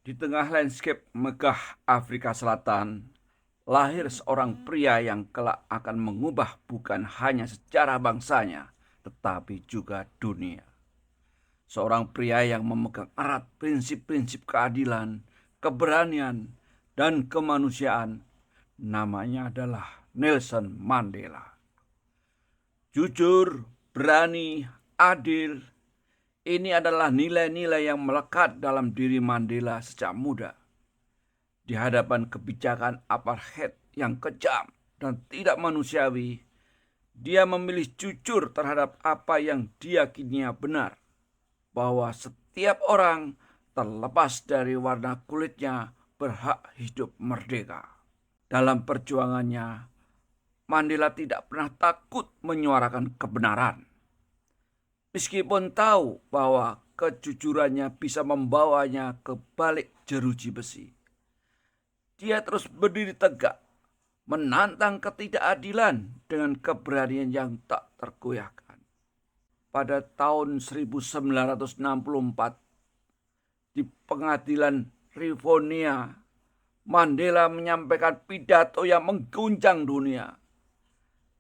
Di tengah lanskap megah Afrika Selatan, lahir seorang pria yang kelak akan mengubah bukan hanya sejarah bangsanya, tetapi juga dunia. Seorang pria yang memegang erat prinsip-prinsip keadilan, keberanian, dan kemanusiaan. Namanya adalah Nelson Mandela. Jujur, berani, adil, ini adalah nilai-nilai yang melekat dalam diri Mandela sejak muda. Di hadapan kebijakan apartheid yang kejam dan tidak manusiawi, dia memilih jujur terhadap apa yang diyakininya benar, bahwa setiap orang terlepas dari warna kulitnya berhak hidup merdeka. Dalam perjuangannya, Mandela tidak pernah takut menyuarakan kebenaran. Meskipun tahu bahwa kejujurannya bisa membawanya ke balik jeruji besi. Dia terus berdiri tegak, menantang ketidakadilan dengan keberanian yang tak tergoyahkan. Pada tahun 1964, di pengadilan Rivonia, Mandela menyampaikan pidato yang mengguncang dunia.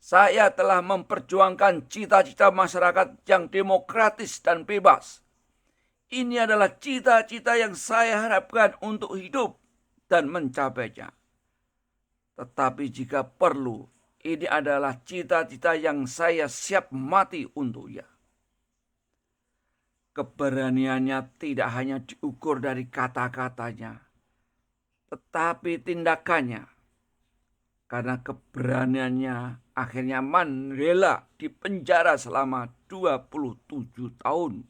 Saya telah memperjuangkan cita-cita masyarakat yang demokratis dan bebas. Ini adalah cita-cita yang saya harapkan untuk hidup dan mencapainya. Tetapi jika perlu, ini adalah cita-cita yang saya siap mati untuknya. Keberaniannya tidak hanya diukur dari kata-katanya, tetapi tindakannya. Karena keberaniannya, akhirnya Mandela dipenjara selama 27 tahun.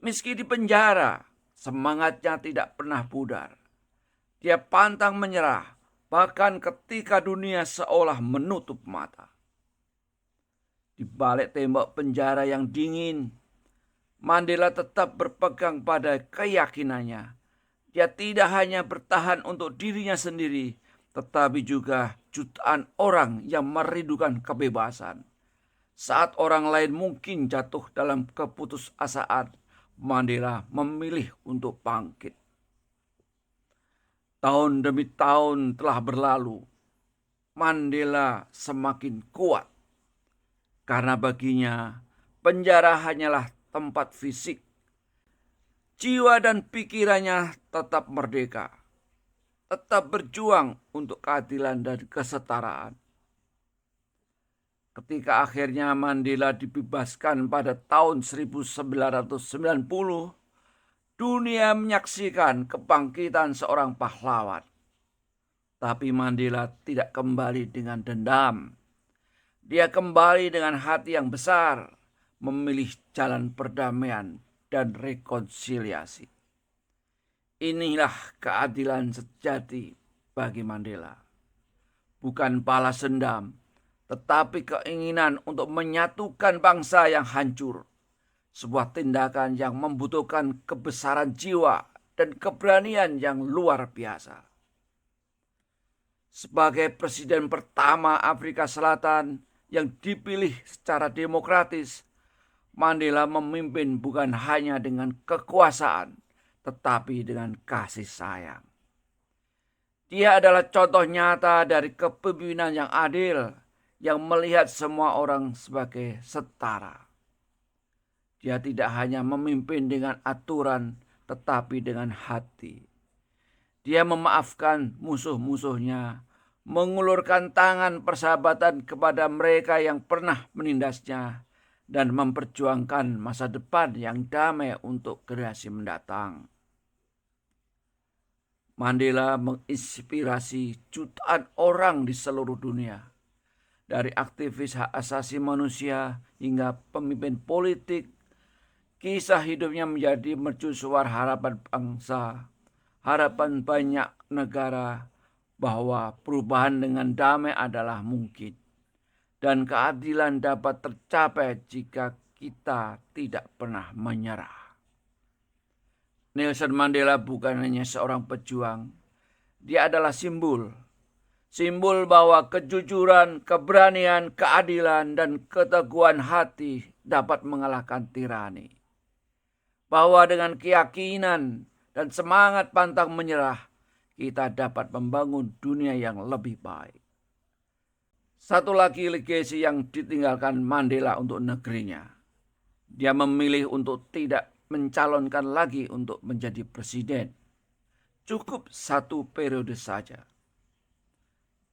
Meski di penjara, semangatnya tidak pernah pudar. Dia pantang menyerah, bahkan ketika dunia seolah menutup mata. Di balik tembok penjara yang dingin, Mandela tetap berpegang pada keyakinannya. Dia tidak hanya bertahan untuk dirinya sendiri, tetapi juga jutaan orang yang merindukan kebebasan. Saat orang lain mungkin jatuh dalam keputusasaan, Mandela memilih untuk bangkit. Tahun demi tahun telah berlalu. Mandela semakin kuat. Karena baginya, penjara hanyalah tempat fisik. Jiwa dan pikirannya tetap merdeka. Tetap berjuang untuk keadilan dan kesetaraan. Ketika akhirnya Mandela dibebaskan pada tahun 1990, dunia menyaksikan kebangkitan seorang pahlawan. Tapi Mandela tidak kembali dengan dendam. Dia kembali dengan hati yang besar, memilih jalan perdamaian dan rekonsiliasi. Inilah keadilan sejati bagi Mandela. Bukan balas dendam, tetapi keinginan untuk menyatukan bangsa yang hancur. Sebuah tindakan yang membutuhkan kebesaran jiwa dan keberanian yang luar biasa. Sebagai presiden pertama Afrika Selatan yang dipilih secara demokratis, Mandela memimpin bukan hanya dengan kekuasaan, tetapi dengan kasih sayang. Dia adalah contoh nyata dari kepemimpinan yang adil, yang melihat semua orang sebagai setara. Dia tidak hanya memimpin dengan aturan, tetapi dengan hati. Dia memaafkan musuh-musuhnya, mengulurkan tangan persahabatan kepada mereka yang pernah menindasnya, dan memperjuangkan masa depan yang damai untuk generasi mendatang. Mandela menginspirasi jutaan orang di seluruh dunia. Dari aktivis hak asasi manusia hingga pemimpin politik, kisah hidupnya menjadi mercusuar harapan bangsa, harapan banyak negara bahwa perubahan dengan damai adalah mungkin. Dan keadilan dapat tercapai jika kita tidak pernah menyerah. Nelson Mandela bukan hanya seorang pejuang. Dia adalah simbol. Simbol bahwa kejujuran, keberanian, keadilan, dan keteguhan hati dapat mengalahkan tirani. Bahwa dengan keyakinan dan semangat pantang menyerah, kita dapat membangun dunia yang lebih baik. Satu lagi legasi yang ditinggalkan Mandela untuk negerinya. Dia memilih untuk tidak mencalonkan lagi untuk menjadi presiden. Cukup 1 periode saja.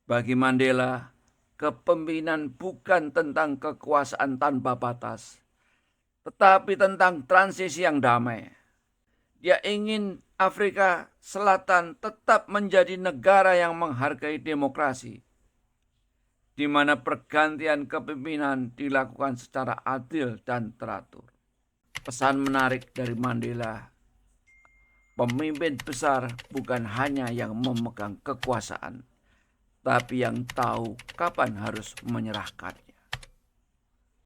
Bagi Mandela, kepemimpinan bukan tentang kekuasaan tanpa batas, tetapi tentang transisi yang damai. Dia ingin Afrika Selatan tetap menjadi negara yang menghargai demokrasi, di mana pergantian kepemimpinan dilakukan secara adil dan teratur. Pesan menarik dari Mandela, pemimpin besar bukan hanya yang memegang kekuasaan, tapi yang tahu kapan harus menyerahkannya.